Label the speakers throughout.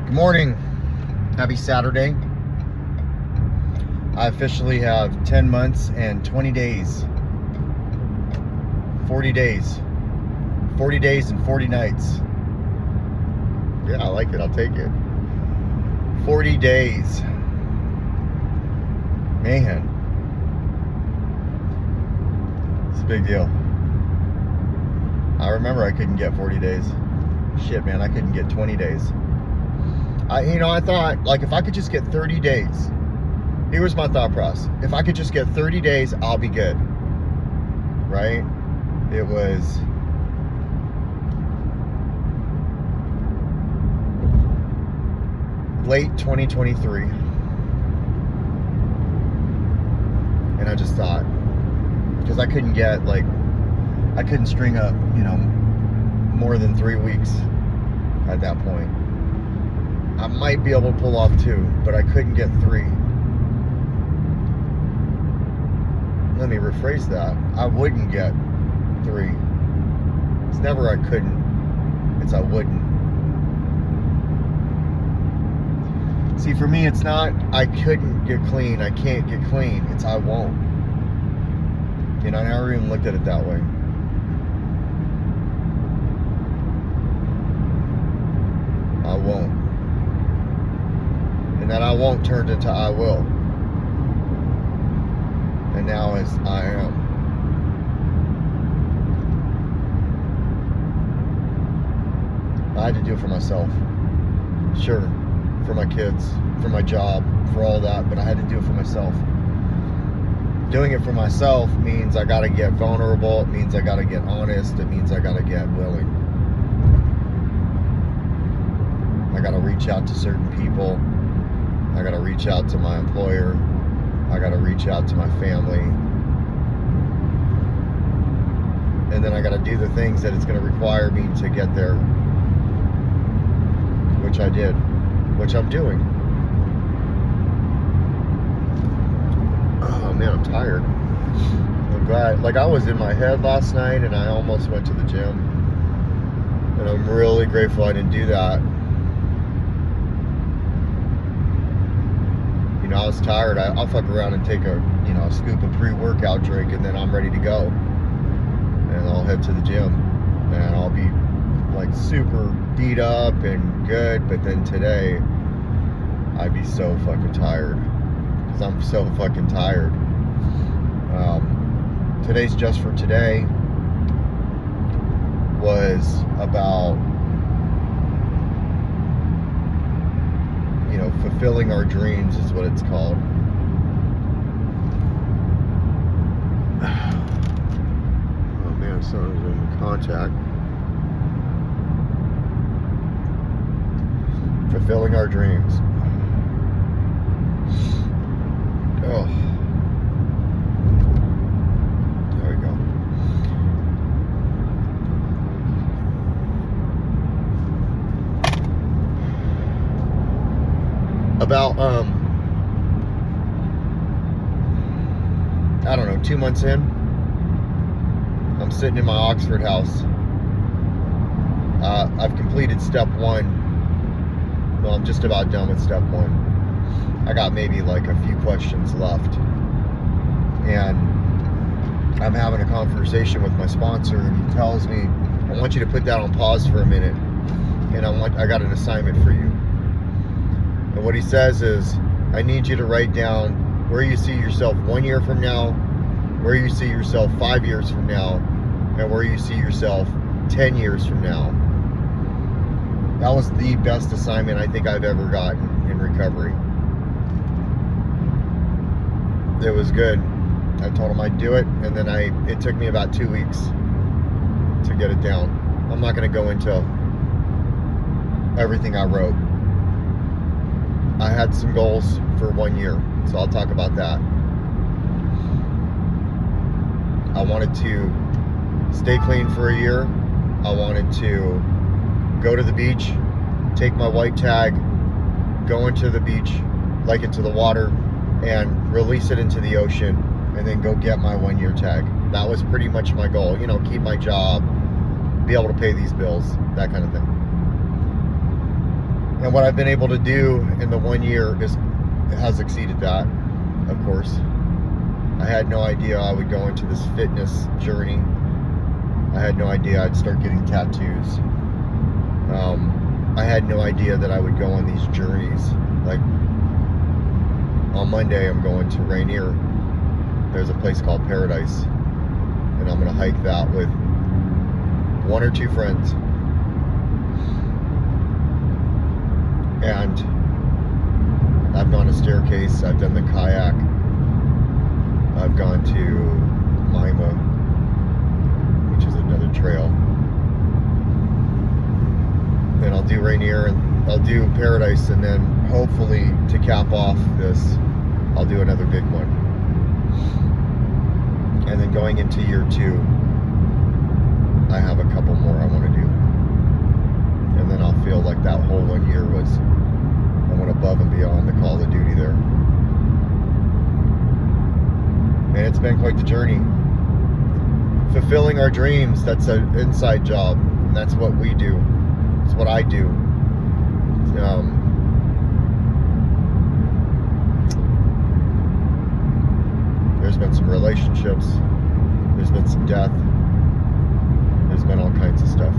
Speaker 1: Good morning. Happy Saturday. I officially have 10 months and 20 days. 40 days. 40 days and 40 nights. Yeah, I like it. I'll take it. 40 days. Man. It's a big deal. I remember I couldn't get 40 days. Shit, man, I couldn't get 20 days. I thought, like, if I could just get 30 days, here was my thought process. If I could just get 30 days, I'll be good. Right? It was late 2023. And I just thought, because I couldn't get, I couldn't string up, more than 3 weeks at that point. I might be able to pull off 2, but I couldn't get 3. Let me rephrase that. I wouldn't get 3. It's never I couldn't. It's I wouldn't. See, for me, it's not I couldn't get clean. I can't get clean. It's I won't. I never even looked at it that way. I won't. And that I won't turned into I will. And now it's I am. I had to do it for myself. Sure, for my kids, for my job, for all that, but I had to do it for myself. Doing it for myself means I gotta get vulnerable, it means I gotta get honest, it means I gotta get willing. I gotta reach out to certain people. I gotta reach out to my employer. I gotta reach out to my family. And then I gotta do the things that it's gonna require me to get there. Which I did. Which I'm doing. Oh man, I'm tired. I'm glad. I was in my head last night and I almost went to the gym. And I'm really grateful I didn't do that. I was tired. I'll fuck around and take a scoop of pre-workout drink and then I'm ready to go. And I'll head to the gym. And I'll be super beat up and good. But then today, I'd be so fucking tired. Because I'm so fucking tired. Today's Just for Today was about fulfilling our dreams is what it's called. Oh man, someone's in contact. Fulfilling our dreams. Oh. There we go. About, I don't know, 2 months in, I'm sitting in my Oxford house. I've completed step 1. Well, I'm just about done with step 1. I got maybe a few questions left. And I'm having a conversation with my sponsor and he tells me, I want you to put that on pause for a minute. And I got an assignment for you. And what he says is, I need you to write down where you see yourself 1 year from now, where you see yourself 5 years from now, and where you see yourself 10 years from now. That was the best assignment I think I've ever gotten in recovery. It was good. I told him I'd do it, and then it took me about 2 weeks to get it down. I'm not going to go into everything I wrote. I had some goals for 1 year, so I'll talk about that. I wanted to stay clean for a year. I wanted to go to the beach, take my white tag, go into the beach, into the water, and release it into the ocean, and then go get my 1 year tag. That was pretty much my goal. Keep my job, be able to pay these bills, that kind of thing. And what I've been able to do in the 1 year has exceeded that, of course. I had no idea I would go into this fitness journey. I had no idea I'd start getting tattoos. I had no idea that I would go on these journeys. Like, on Monday, I'm going to Rainier. There's a place called Paradise, and I'm going to hike that with 1 or 2 friends. And I've gone to Staircase, I've done the kayak, I've gone to Mima, which is another trail. Then I'll do Rainier, and I'll do Paradise, and then hopefully to cap off this, I'll do another big one. And then going into year 2, I have a couple more I want to do. And then I'll feel like that whole 1 year I went above and beyond the call of duty there. And it's been quite the journey. Fulfilling our dreams, that's an inside job. And that's what we do. It's what I do. There's been some relationships. There's been some death. There's been all kinds of stuff.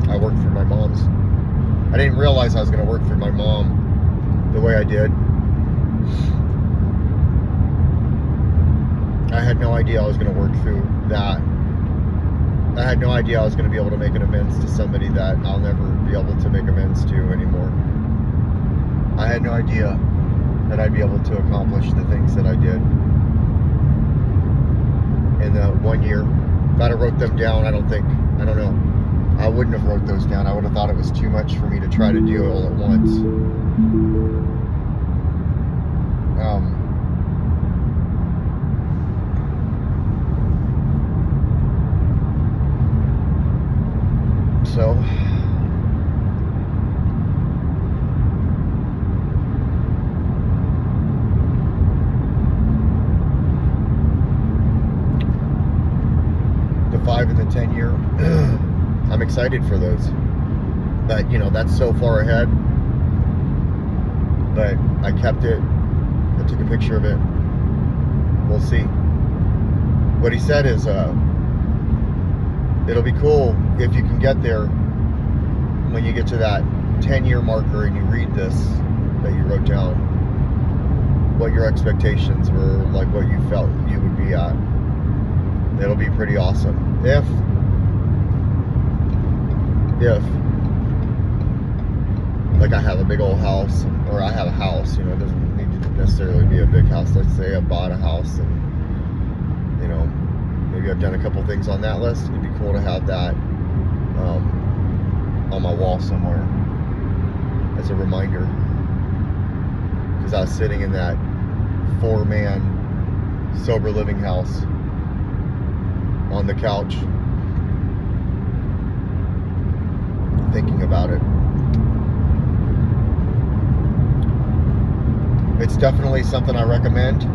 Speaker 1: I worked for my mom's. I didn't realize I was going to work for my mom the way I did. I had no idea I was going to work through that. I had no idea I was going to be able to make an amends to somebody that I'll never be able to make amends to anymore. I had no idea that I'd be able to accomplish the things that I did in the 1 year. If I'd have wrote them down, I don't know. I wouldn't have wrote those down. I would have thought it was too much for me to try to do all at once. So the 5 and the 10 year, I'm excited for those. But that's so far ahead. But I kept it. I took a picture of it. We'll see. What he said is it'll be cool if you can get there when you get to that 10-year marker and you read this that you wrote down, what your expectations were, like what you felt you would be at. It'll be pretty awesome. If like I have a big old house, or I have a house, it doesn't need to necessarily be a big house. Let's say I bought a house and maybe I've done a couple things on that list. It'd be cool to have that on my wall somewhere as a reminder, because I was sitting in that 4-man sober living house on the couch thinking about it. It's definitely something I recommend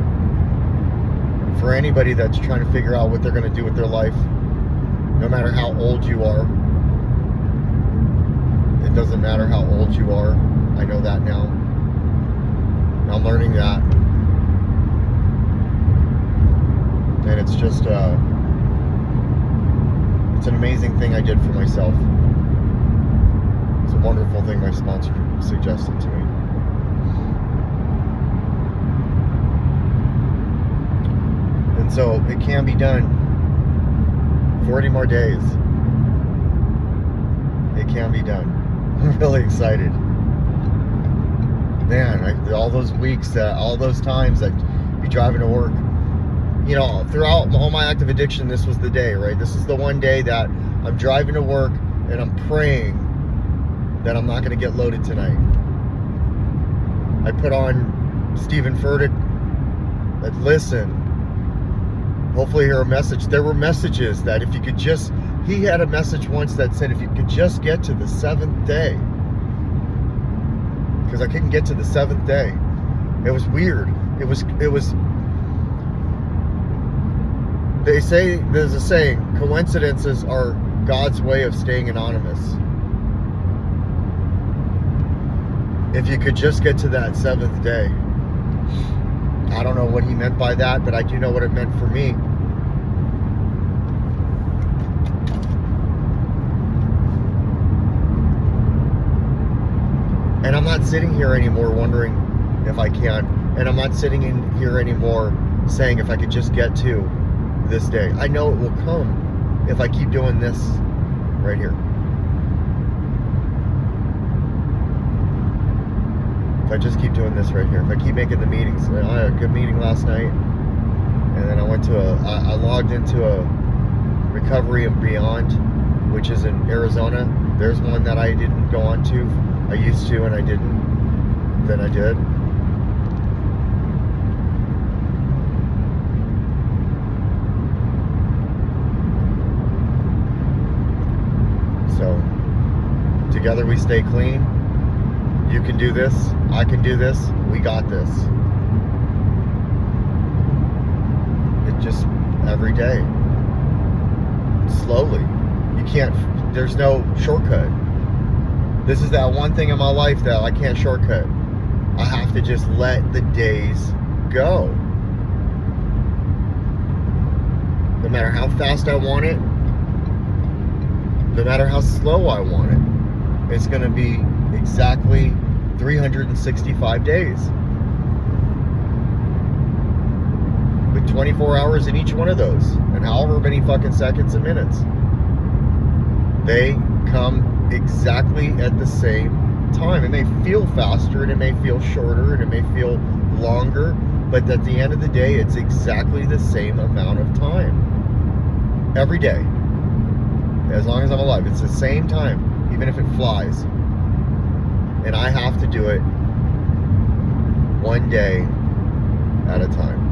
Speaker 1: for anybody that's trying to figure out what they're going to do with their life, no matter how old you are. It doesn't matter how old you are. I know that now. I'm learning that. And it's just it's an amazing thing I did for myself. It's a wonderful thing my sponsor suggested to me. And so it can be done. 40 more days. It can be done. I'm really excited. Man, all those weeks, all those times I'd be driving to work. Throughout all my active addiction, this was the day, right? This is the one day that I'm driving to work and I'm praying that I'm not going to get loaded tonight. I put on Stephen Furtick, and listen, hopefully hear a message. There were messages that if you could just, he had a message once that said if you could just get to the 7th day, because I couldn't get to the 7th day. It was weird. It was they say, there's a saying, coincidences are God's way of staying anonymous. If you could just get to that 7th day. I don't know what he meant by that, but I do know what it meant for me. And I'm not sitting here anymore wondering if I can. And I'm not sitting in here anymore saying if I could just get to this day. I know it will come if I keep doing this right here. If I just keep doing this right here. If I keep making the meetings. And I had a good meeting last night. And then I went to I logged into a Recovery and Beyond, which is in Arizona. There's one that I didn't go on to. I used to and I didn't. Then I did. So, together we stay clean. You can do this. I can do this. We got this. It just, every day. Slowly. You can't, there's no shortcut. This is that one thing in my life that I can't shortcut. I have to just let the days go. No matter how fast I want it, no matter how slow I want it, it's going to be exactly 365 days. With 24 hours in each one of those, and however many fucking seconds and minutes. They come exactly at the same time. It may feel faster, and it may feel shorter, and it may feel longer, but at the end of the day, it's exactly the same amount of time. Every day. As long as I'm alive. It's the same time, even if it flies. And I have to do it one day at a time.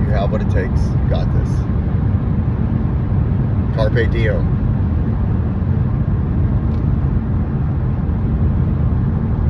Speaker 1: You have what it takes. You got this. Carpe diem.